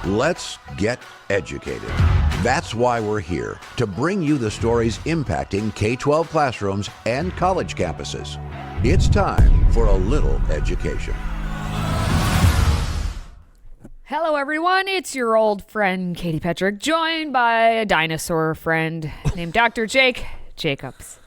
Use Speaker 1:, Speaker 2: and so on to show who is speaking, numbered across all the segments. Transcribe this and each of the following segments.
Speaker 1: Let's get educated. That's why we're here, to bring you the stories impacting K-12 classrooms and college campuses. It's time for a little education.
Speaker 2: Hello, everyone. It's your old friend, Katie Petrick, joined by a dinosaur friend named Dr. Jake Jacobs.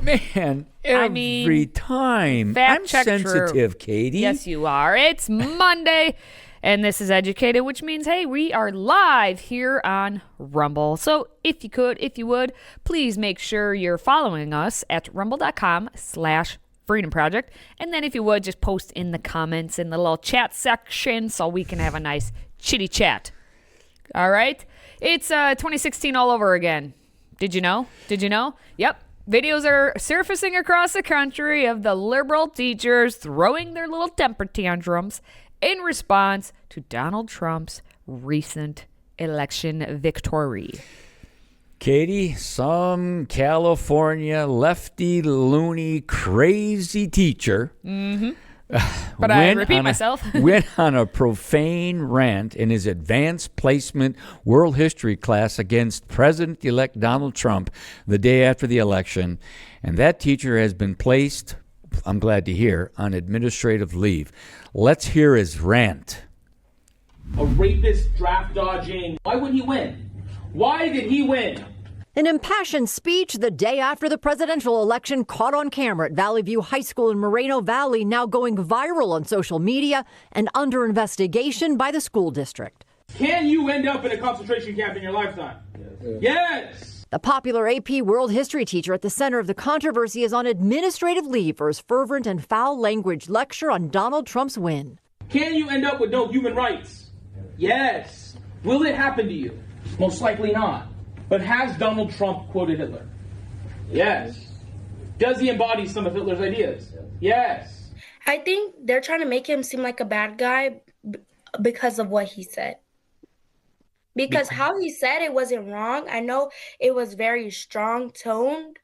Speaker 3: Man, every time. I'm sensitive,
Speaker 2: true.
Speaker 3: Katie.
Speaker 2: Yes, you are. It's Monday, and this is Educated, which means, hey, we are live here on Rumble. So if you would, please make sure you're following us at rumble.com/Freedom Project. And then if you would, just post in the comments in the little chat section so we can have a nice chitty chat. All right? It's 2016 all over again. Did you know? Yep. Videos are surfacing across the country of the liberal teachers throwing their little temper tantrums in response to Donald Trump's recent election victory.
Speaker 3: Katie, some California lefty, loony, crazy teacher
Speaker 2: But I repeat myself.
Speaker 3: went on a profane rant in his advanced placement world history class against President-elect Donald Trump the day after the election. And that teacher has been placed, I'm glad to hear, on administrative leave. Let's hear his rant.
Speaker 4: A rapist, draft dodging. Why would he win? Why did he win?
Speaker 5: An impassioned speech the day after the presidential election caught on camera at Valley View High School in Moreno Valley, now going viral on social media and under investigation by the school district.
Speaker 4: Can you end up in a concentration camp in your lifetime? Yes!
Speaker 5: The popular AP World History teacher at the center of the controversy is on administrative leave for his fervent and foul language lecture on Donald Trump's win.
Speaker 4: Can you end up with no human rights? Yes. Will it happen to you? Most likely not. But has Donald Trump quoted Hitler? Yes. Does he embody some of Hitler's ideas? Yes.
Speaker 6: I think they're trying to make him seem like a bad guy because of what he said. Because how he said it wasn't wrong. I know it was very strong toned,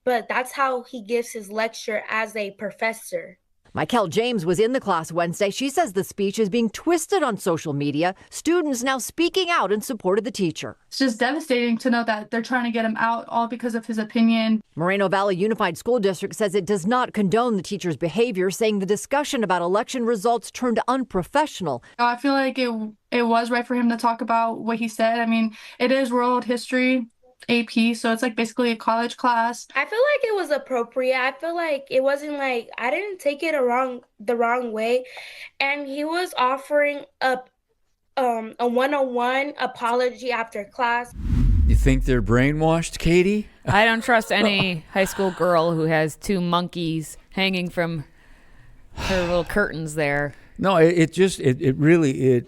Speaker 6: but that's how he gives his lecture as a professor.
Speaker 5: Michael James was in the class Wednesday. She says the speech is being twisted on social media. Students now speaking out in support of the teacher.
Speaker 7: It's just devastating to know that they're trying to get him out all because of his opinion.
Speaker 5: Moreno Valley Unified School District says it does not condone the teacher's behavior, saying the discussion about election results turned unprofessional.
Speaker 7: I feel like it was right for him to talk about what he said. I mean, it is world history AP, so it's like basically a college class.
Speaker 6: I feel like it was appropriate. I feel like it wasn't like, I didn't take it the wrong way. And he was offering a one-on-one apology after class.
Speaker 3: You think they're brainwashed, Katie?
Speaker 2: I don't trust any high school girl who has two monkeys hanging from her little curtains there.
Speaker 3: No, it really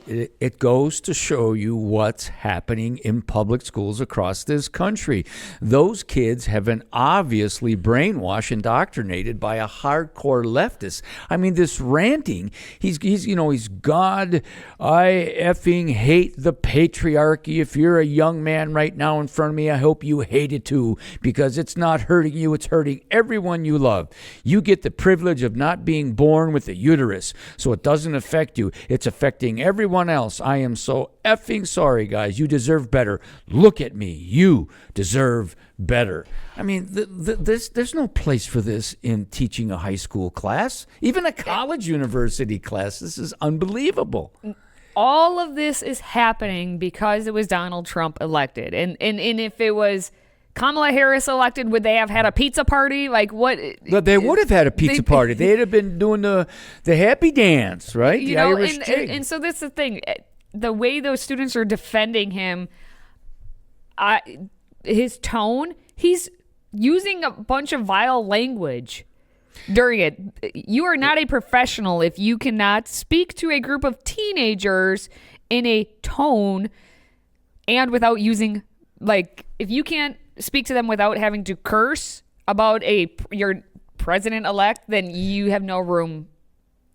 Speaker 3: goes to show you what's happening in public schools across this country. Those kids have been obviously brainwashed, indoctrinated by a hardcore leftist. I mean, this ranting, he's God, I effing hate the patriarchy. If you're a young man right now in front of me, I hope you hate it too, because it's not hurting you, it's hurting everyone you love. You get the privilege of not being born with a uterus, so it doesn't affect you. It's affecting everyone else. I am so effing sorry, guys. You deserve better. Look at me. You deserve better. I mean, there's no place for this in teaching a high school class, even a college university class. This is unbelievable.
Speaker 2: All of this is happening because it was Donald Trump elected. And if it was Kamala Harris elected, would they have had a pizza party? Like what?
Speaker 3: They would have had a pizza party. They'd have been doing the happy dance, right?
Speaker 2: You know, and so that's the thing. The way those students are defending him, his tone, he's using a bunch of vile language during it. You are not a professional if you cannot speak to a group of teenagers in a tone and without using, like, if you can't speak to them without having to curse about your president-elect, then you have no room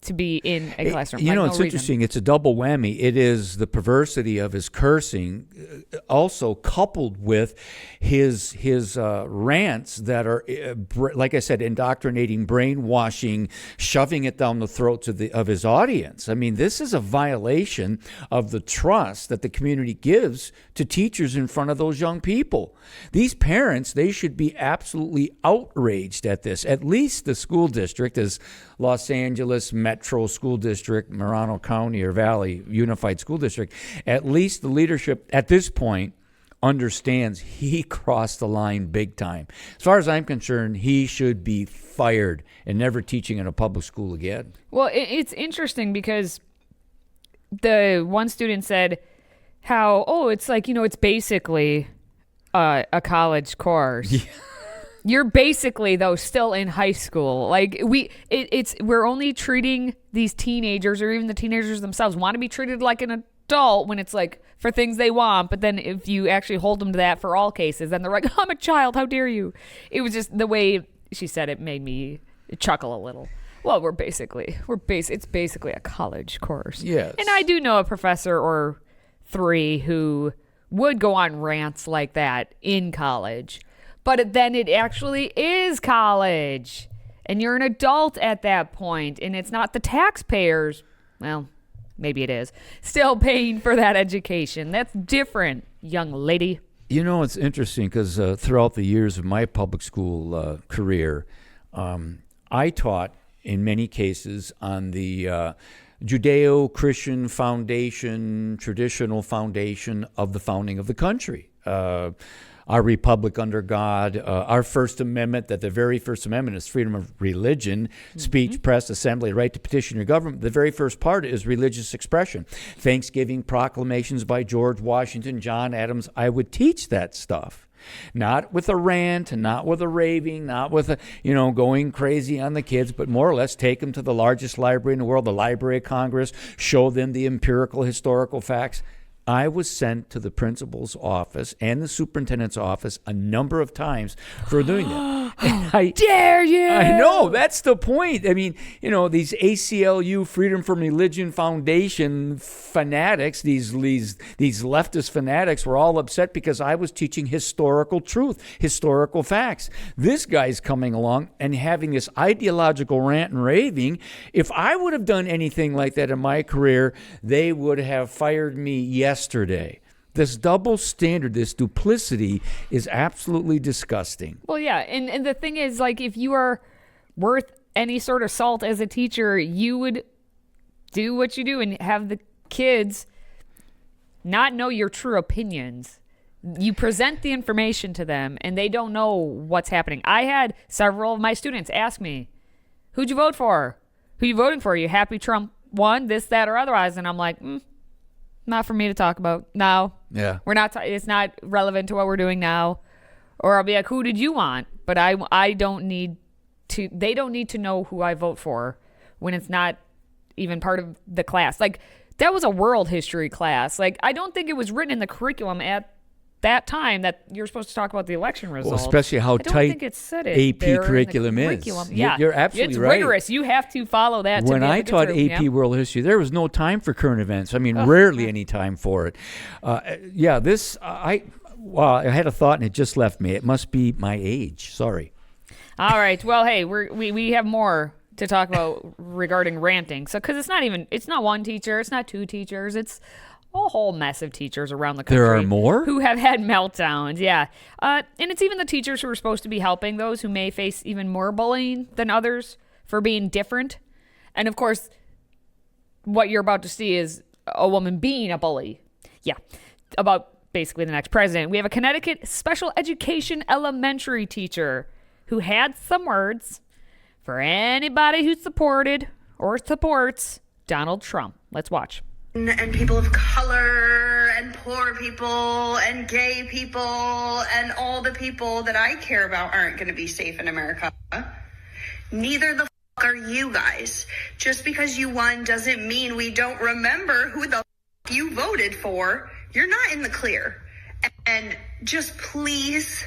Speaker 2: to be in a classroom.
Speaker 3: You know,
Speaker 2: like,
Speaker 3: it's
Speaker 2: no
Speaker 3: interesting. It's a double whammy. It is the perversity of his cursing, also coupled with his rants that are, like I said, indoctrinating, brainwashing, shoving it down the throats of his audience. I mean, this is a violation of the trust that the community gives to teachers in front of those young people. These parents, they should be absolutely outraged at this. At least the school district, as Los Angeles Metro School District, Moreno County or Valley Unified School District, at least the leadership at this point understands he crossed the line big time. As far as I'm concerned, he should be fired and never teaching in a public school again.
Speaker 2: Well, it's interesting because the one student said how, it's like, it's basically a college course. Yeah. You're basically, though, still in high school. Like, we're only treating these teenagers, or even the teenagers themselves, want to be treated like an adult when it's like for things they want. But then if you actually hold them to that for all cases, then they're like, I'm a child. How dare you? It was just the way she said it made me chuckle a little. Well, it's basically a college course.
Speaker 3: Yes.
Speaker 2: And I do know a professor or three who would go on rants like that in college. But then it actually is college, and you're an adult at that point, and it's not the taxpayers, well, maybe it is, still paying for that education. That's different, young lady.
Speaker 3: You know, it's interesting because throughout the years of my public school career, I taught in many cases on the Judeo-Christian foundation, traditional foundation of the founding of the country. Our republic under God, our First Amendment, that the very First Amendment is freedom of religion, speech, press, assembly, right to petition your government. The very first part is religious expression. Thanksgiving proclamations by George Washington, John Adams. I would teach that stuff. Not with a rant, not with a raving, not with a, going crazy on the kids, but more or less take them to the largest library in the world, the Library of Congress, show them the empirical historical facts. I was sent to the principal's office and the superintendent's office a number of times for doing that.
Speaker 2: How dare you?
Speaker 3: I know, that's the point. I mean, these ACLU Freedom from Religion Foundation fanatics, these leftist fanatics were all upset because I was teaching historical truth, historical facts. This guy's coming along and having this ideological rant and raving. If I would have done anything like that in my career, they would have fired me yesterday. This double standard, this duplicity is absolutely disgusting.
Speaker 2: Well, yeah. And the thing is, like, if you are worth any sort of salt as a teacher, you would do what you do and have the kids not know your true opinions. You present the information to them and they don't know what's happening. I had several of my students ask me, who'd you vote for? Who you voting for? Are you happy Trump won, this, that, or otherwise? And I'm like, not for me to talk about now.
Speaker 3: Yeah.
Speaker 2: We're not, it's not relevant to what we're doing now. Or I'll be like, who did you want? But I don't need to, they don't need to know who I vote for when it's not even part of the class. Like, that was a world history class. Like, I don't think it was written in the curriculum at that time that you're supposed to talk about the election results.
Speaker 3: Well, especially how tight AP curriculum is.
Speaker 2: Yeah.
Speaker 3: You're absolutely
Speaker 2: it's
Speaker 3: right.
Speaker 2: It's rigorous. You have to follow that.
Speaker 3: When I taught AP World History, there was no time for current events. I mean, rarely any time for it. I had a thought and it just left me. It must be my age. Sorry.
Speaker 2: All right. Well, hey, we have more to talk about regarding ranting. So, because it's not one teacher, it's not two teachers, it's a whole mess of teachers around the country.
Speaker 3: There are more?
Speaker 2: Who have had meltdowns, yeah. And it's even the teachers who are supposed to be helping those who may face even more bullying than others for being different. And of course, what you're about to see is a woman being a bully. Yeah, about basically the next president. We have a Connecticut special education elementary teacher who had some words for anybody who supported or supports Donald Trump. Let's watch.
Speaker 8: And people of color and poor people and gay people and all the people that I care about aren't going to be safe in America. Neither the fuck are you guys. Just because you won doesn't mean we don't remember who the fuck you voted for. You're not in the clear. And just please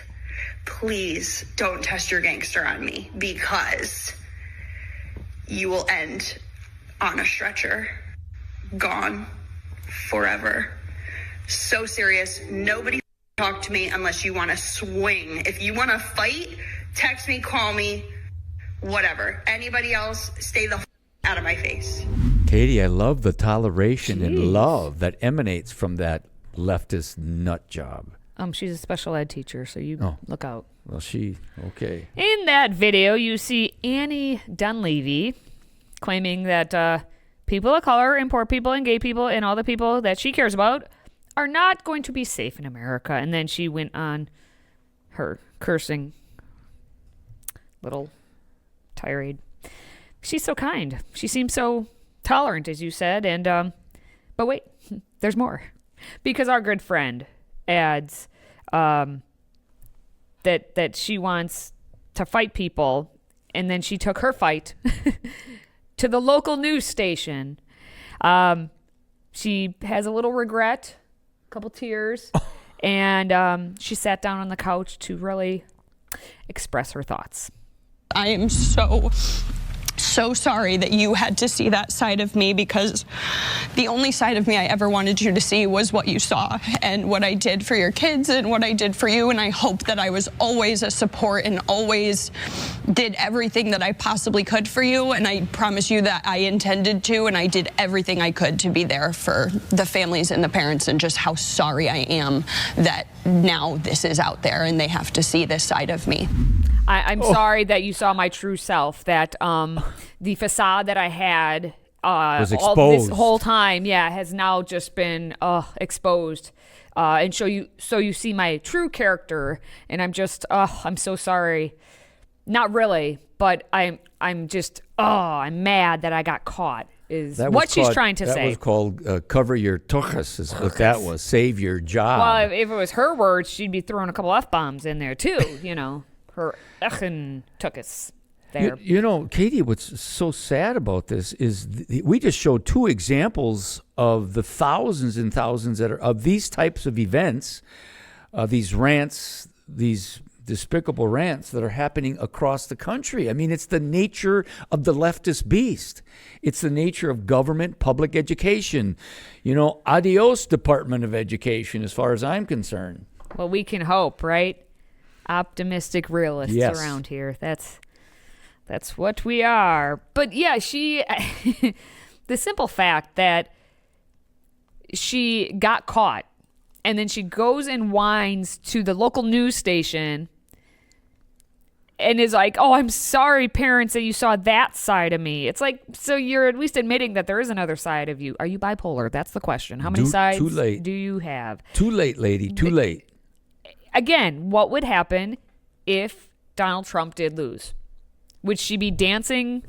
Speaker 8: don't test your gangster on me, because you will end on a stretcher, gone forever. So serious. Nobody talk to me unless you want to swing. If you want to fight, text me, call me, whatever. Anybody else, stay the out of my face.
Speaker 3: Katie, I love the toleration
Speaker 2: Jeez.
Speaker 3: and love that emanates from that leftist nut job.
Speaker 2: She's a special ed teacher, so you look out.
Speaker 3: Well, okay.
Speaker 2: In that video, you see Annie Dunleavy claiming that people of color and poor people and gay people and all the people that she cares about are not going to be safe in America. And then she went on her cursing little tirade. She's so kind. She seems so tolerant, as you said. And but wait, there's more. Because our good friend adds that she wants to fight people, and then she took her fight to the local news station. She has a little regret, a couple tears, and she sat down on the couch to really express her thoughts.
Speaker 9: I am so sorry that you had to see that side of me, because the only side of me I ever wanted you to see was what you saw and what I did for your kids and what I did for you. And I hope that I was always a support and always did everything that I possibly could for you. And I promise you that I intended to, and I did everything I could to be there for the families and the parents, and just how sorry I am that now this is out there and they have to see this side of me.
Speaker 2: I'm sorry that you saw my true self, that the facade that I had
Speaker 3: was
Speaker 2: all
Speaker 3: exposed.
Speaker 2: this whole time, has now just been exposed. And so you see my true character, and I'm just, I'm so sorry. Not really, but I'm just, I'm mad that I got caught. Is what she's trying to say.
Speaker 3: That was called cover your tuchus, is what that was. Save your job.
Speaker 2: Well, if it was her words, she'd be throwing a couple F-bombs in there too, her echen tuchus there.
Speaker 3: You know, Katie, what's so sad about this is we just showed two examples of the thousands and thousands that are of these types of events, these rants, these despicable rants that are happening across the country. I mean, it's the nature of the leftist beast. It's the nature of government, public education. Adios, Department of Education, as far as I'm concerned.
Speaker 2: Well, we can hope, right? Optimistic realists around here. That's what we are. But yeah, she the simple fact that she got caught, and then she goes and whines to the local news station and is like, "Oh, I'm sorry, parents, that you saw that side of me." It's like, so you're at least admitting that there is another side of you. Are you bipolar? That's the question. How many sides do you have?
Speaker 3: Too late, lady. Too late.
Speaker 2: Again, what would happen if Donald Trump did lose? Would she be dancing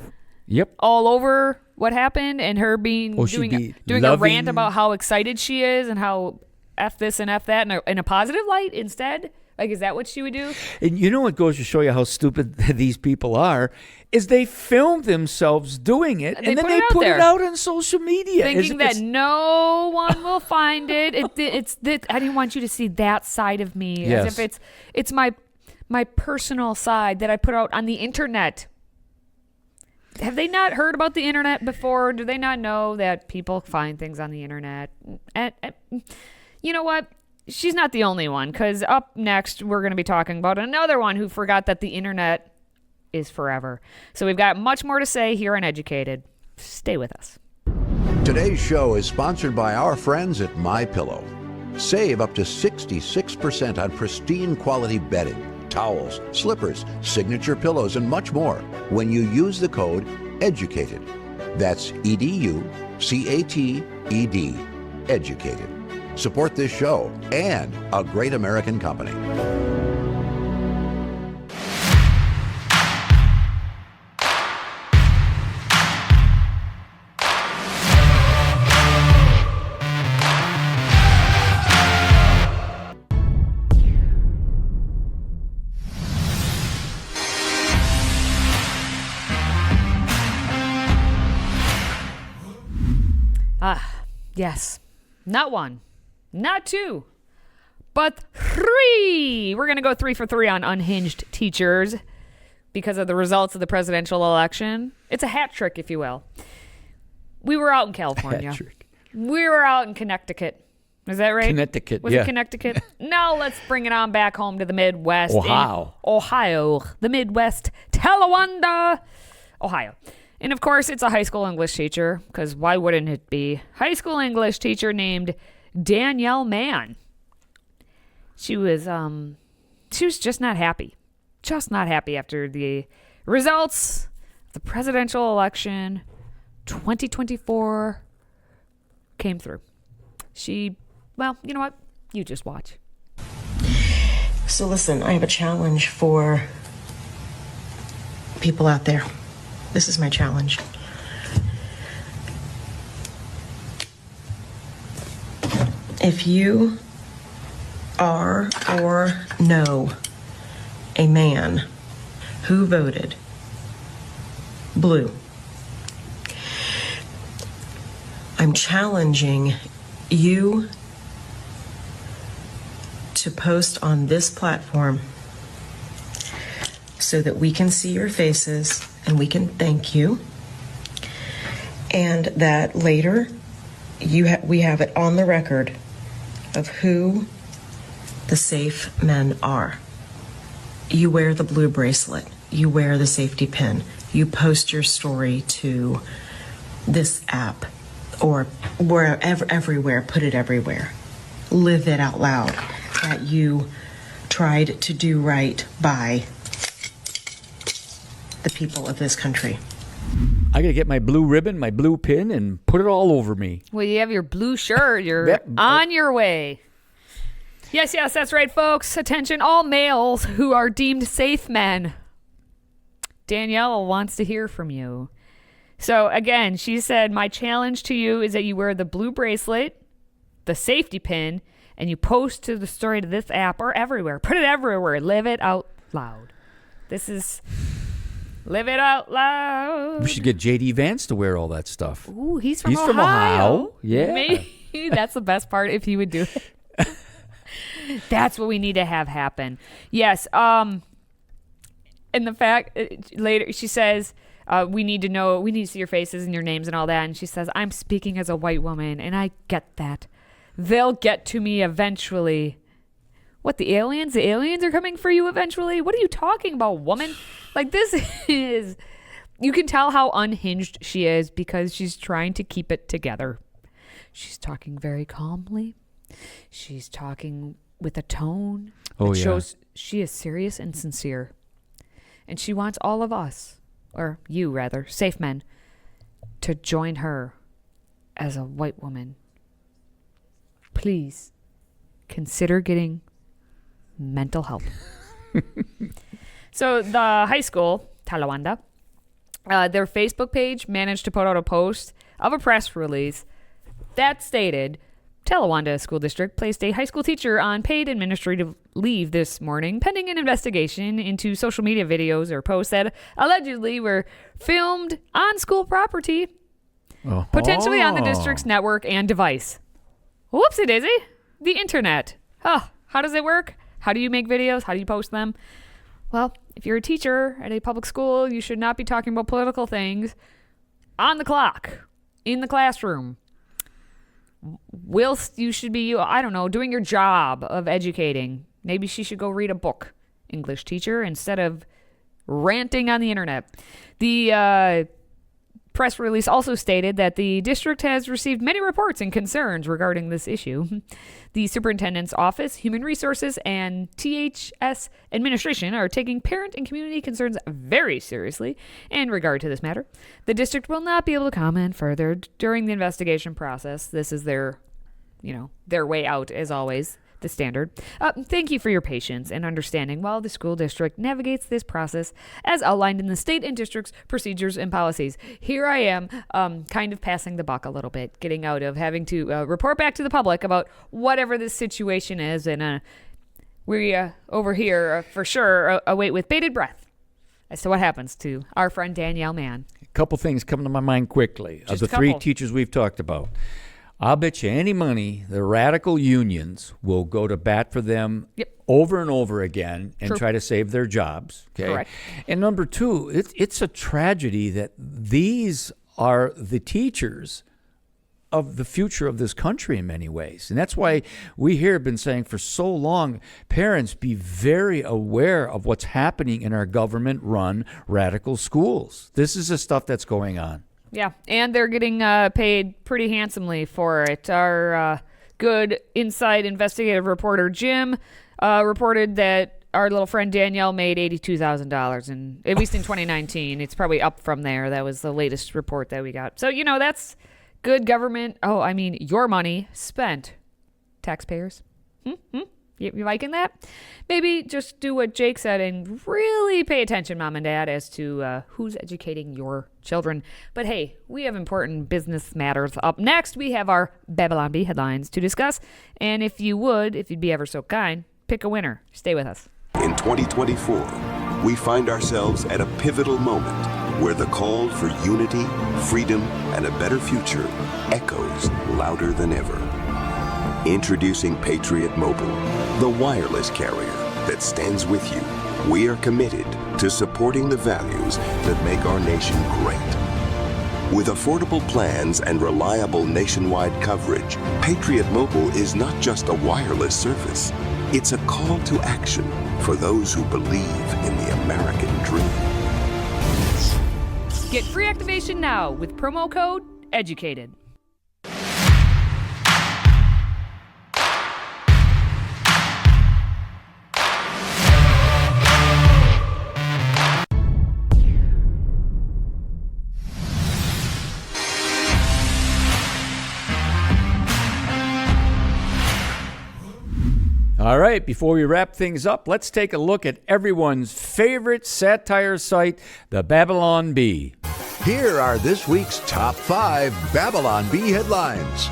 Speaker 2: all over what happened, and her doing a rant about how excited she is and how F this and F that in a positive light instead? Like, is that what she would do?
Speaker 3: And what goes to show you how stupid these people are is they film themselves doing it, and then they put it out on social media.
Speaker 2: Thinking that no one will find it. It's I didn't want you to see that side of me.
Speaker 3: Yes.
Speaker 2: As if it's my personal side that I put out on the internet. Have they not heard about the internet before? Do they not know that people find things on the internet? And you know what? She's not the only one, because up next we're going to be talking about another one who forgot that the internet is forever. So we've got much more to say here on Educated. Stay with us.
Speaker 1: Today's show is sponsored by our friends at MyPillow. Save up to 66% on pristine quality bedding, towels, slippers, signature pillows, and much more when you use the code EDUCATED. That's EDUCATED. Educated. Support this show and a great American company.
Speaker 2: Yes. Not one. Not two, but three. We're going to go 3 for 3 on unhinged teachers – because of the results of the presidential election. It's a hat trick, if you will. we were out in California.
Speaker 3: Patrick.
Speaker 2: We were out in Connecticut. Is that right?
Speaker 3: Connecticut,
Speaker 2: Was
Speaker 3: yeah.
Speaker 2: it Connecticut? Now let's bring it on back home to the Midwest.
Speaker 3: Ohio.
Speaker 2: In Ohio. The Midwest. Talawanda, Ohio. And of course, it's a high school English teacher, because why wouldn't it be? High school English teacher named Danielle Mann. She was just not happy. Just not happy after the results of the presidential election 2024 came through. Well, you know what? You just watch.
Speaker 10: So listen, I have a challenge for people out there. This is my challenge. If you are or know a man who voted blue, I'm challenging you to post on this platform so that we can see your faces and we can thank you, and that later we have it on the record of who the safe men are. You wear the blue bracelet, you wear the safety pin, you post your story to this app or wherever, everywhere, put it everywhere. Live it out loud that you tried to do right by the people of this country.
Speaker 3: I got to get my blue ribbon, my blue pin, and put it all over me.
Speaker 2: Well, you have your blue shirt. You're on your way. Yes, that's right, folks. Attention, all males who are deemed safe men. Danielle wants to hear from you. So, again, she said, my challenge to you is that you wear the blue bracelet, the safety pin, and you post to the story to this app or everywhere. Put it everywhere. Live it out loud. This is... Live it out loud.
Speaker 3: We should get J.D. Vance to wear all that stuff.
Speaker 2: Ooh, he's from
Speaker 3: Ohio.
Speaker 2: From Ohio.
Speaker 3: Yeah.
Speaker 2: Maybe that's the best part if he would do it. That's what we need to have happen. Yes. And the fact later she says, we need to see your faces and your names and all that. And she says, I'm speaking as a white woman, and I get that. They'll get to me eventually. What, the aliens? The aliens are coming for you eventually? What are you talking about, woman? Like, this is... You can tell how unhinged she is because she's trying to keep it together. She's talking very calmly. She's talking with a tone that shows she is serious and sincere. And she wants all of us, or you rather, safe men, to join her as a white woman. Please consider getting mental help. So the high school, Talawanda, their Facebook page managed to put out a post of a press release that stated, Talawanda School District placed a high school teacher on paid administrative leave this morning pending an investigation into social media videos or posts that allegedly were filmed on school property, potentially on the district's network and device. Whoopsie daisy. The internet. How does it work? How do you make videos? How do you post them? Well, if you're a teacher at a public school, you should not be talking about political things on the clock, in the classroom. Whilst you should be, I don't know, doing your job of educating. Maybe she should go read a book, English teacher, instead of ranting on the internet. The press release also stated that the district has received many reports and concerns regarding this issue. The superintendent's office, human resources, and THS administration are taking parent and community concerns very seriously in regard to this matter. The district will not be able to comment further during the investigation process. This is their way out, as always. The standard. Thank you for your patience and understanding while the school district navigates this process as outlined in the state and district's procedures and policies. Here I am, kind of passing the buck a little bit, getting out of having to report back to the public about whatever this situation is, and we over here for sure await with bated breath as to what happens to our friend Danielle Mann.
Speaker 3: A couple things come to my mind quickly.
Speaker 2: Just
Speaker 3: of the three teachers we've talked about, I'll bet you any money the radical unions will go to bat for them over and over again and try to save their jobs. Okay.
Speaker 2: Correct.
Speaker 3: And number two, it's a tragedy that these are the teachers of the future of this country in many ways. And that's why we here have been saying for so long, parents, be very aware of what's happening in our government-run radical schools. This is the stuff that's going on.
Speaker 2: Yeah, and they're getting paid pretty handsomely for it. Our good inside investigative reporter Jim reported that our little friend Danielle made $82,000, and at least in 2019. It's probably up from there. That was the latest report that we got. So, that's good government. Oh, I mean, your money spent. Taxpayers. You liking that? Maybe just do what Jake said and really pay attention, Mom and Dad, as to who's educating your children. But hey, we have important business matters up next. We have our Babylon Bee headlines to discuss. And if you'd be ever so kind, pick a winner. Stay with us.
Speaker 11: In 2024, we find ourselves at a pivotal moment where the call for unity, freedom, and a better future echoes louder than ever. Introducing Patriot Mobile, the wireless carrier that stands with you. We are committed to supporting the values that make our nation great. With affordable plans and reliable nationwide coverage, Patriot Mobile is not just a wireless service. It's a call to action for those who believe in the American dream.
Speaker 2: Get free activation now with promo code EDUCATED.
Speaker 3: All right, before we wrap things up, let's take a look at everyone's favorite satire site, the Babylon Bee.
Speaker 1: Here are this week's top 5 Babylon Bee headlines.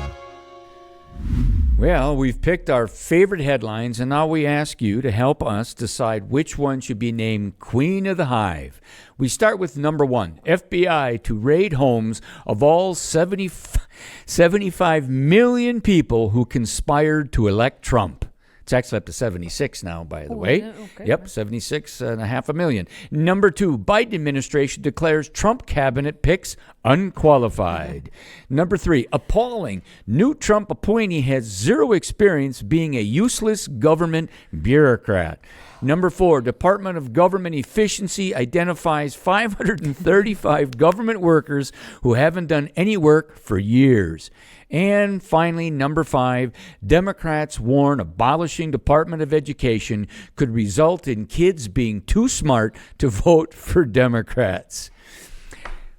Speaker 3: Well, we've picked our favorite headlines, and now we ask you to help us decide which one should be named Queen of the Hive. We start with number 1, FBI to raid homes of all 75 million people who conspired to elect Trump. It's actually up to 76 now, by the way.
Speaker 2: Okay.
Speaker 3: Yep, 76.5 million. Number 2, Biden administration declares Trump cabinet picks unqualified. Number 3, appalling. New Trump appointee has zero experience being a useless government bureaucrat. Number 4, Department of Government Efficiency identifies 535 government workers who haven't done any work for years. And finally, number 5, Democrats warn abolishing Department of Education could result in kids being too smart to vote for Democrats.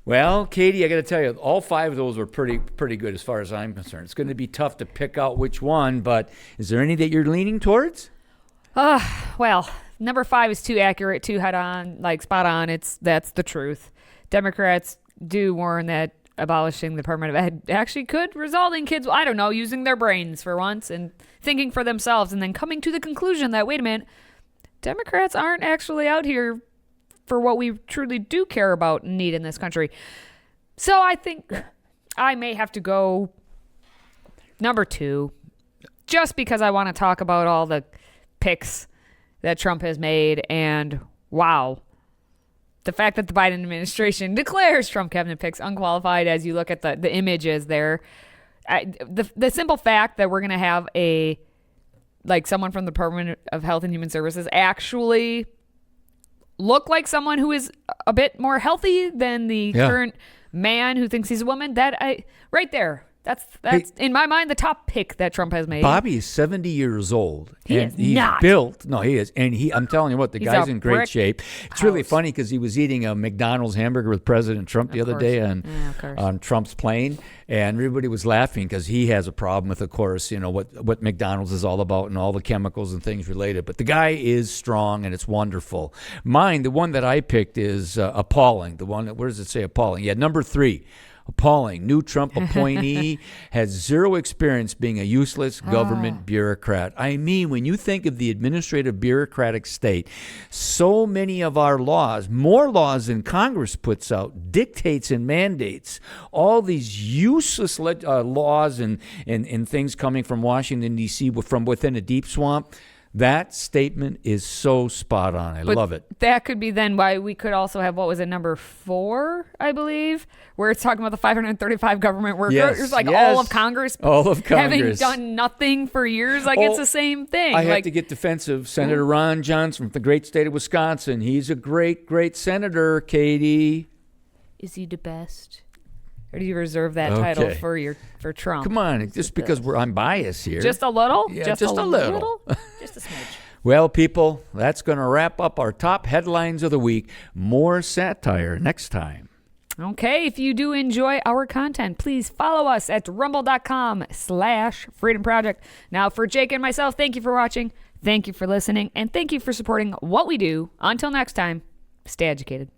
Speaker 3: Well, Katie, I got to tell you, all 5 of those were pretty good as far as I'm concerned. It's going to be tough to pick out which one, but is there any that you're leaning towards?
Speaker 2: Well, number 5 is too accurate, too head on, spot on. That's the truth. Democrats do warn that abolishing the Department of Ed actually could result in kids, using their brains for once and thinking for themselves, and then coming to the conclusion that, wait a minute, Democrats aren't actually out here for what we truly do care about and need in this country. So I think I may have to go number 2, just because I want to talk about all the picks that Trump has made, and wow, the fact that the Biden administration declares Trump cabinet picks unqualified as you look at the images there. The simple fact that we're going to have someone from the Department of Health and Human Services actually look like someone who is a bit more healthy than the current man who thinks he's a woman, right there. That's in my mind, the top pick that Trump has made.
Speaker 3: Bobby is 70 years old.
Speaker 2: He
Speaker 3: and
Speaker 2: is
Speaker 3: he's
Speaker 2: not.
Speaker 3: built. No, he is. And I'm telling you what, the guy's in great shape. It's
Speaker 2: house.
Speaker 3: really funny because he was eating a McDonald's hamburger with President Trump the other day on Trump's plane. And everybody was laughing because he has a problem with, of course, what McDonald's is all about and all the chemicals and things related. But the guy is strong and it's wonderful. Mine, the one that I picked is appalling. The one, where does it say appalling? Yeah, number 3. Appalling. New Trump appointee has zero experience being a useless government bureaucrat. I mean, when you think of the administrative bureaucratic state, so many of our laws, more laws than Congress puts out, dictates and mandates, all these useless laws and things coming from Washington, D.C. from within a deep swamp, That statement is so spot on. I love it.
Speaker 2: That could be then why we could also have, what was it, number 4, I believe, where it's talking about the 535 government workers.
Speaker 3: Yes,
Speaker 2: all of Congress.
Speaker 3: All of
Speaker 2: having
Speaker 3: Congress.
Speaker 2: done nothing for years. It's the same thing.
Speaker 3: I have to get defensive. Senator Ron Johnson from the great state of Wisconsin. He's a great, great senator, Katie.
Speaker 2: Is he the best? Or do you reserve that title for Trump?
Speaker 3: Come on, just because I'm biased here.
Speaker 2: Just a little?
Speaker 3: Yeah, just a little.
Speaker 2: Just a smidge.
Speaker 3: Well, people, that's going to wrap up our top headlines of the week. More satire next time.
Speaker 2: Okay, if you do enjoy our content, please follow us at rumble.com/Freedom Project. Now, for Jake and myself, thank you for watching, thank you for listening, and thank you for supporting what we do. Until next time, stay educated.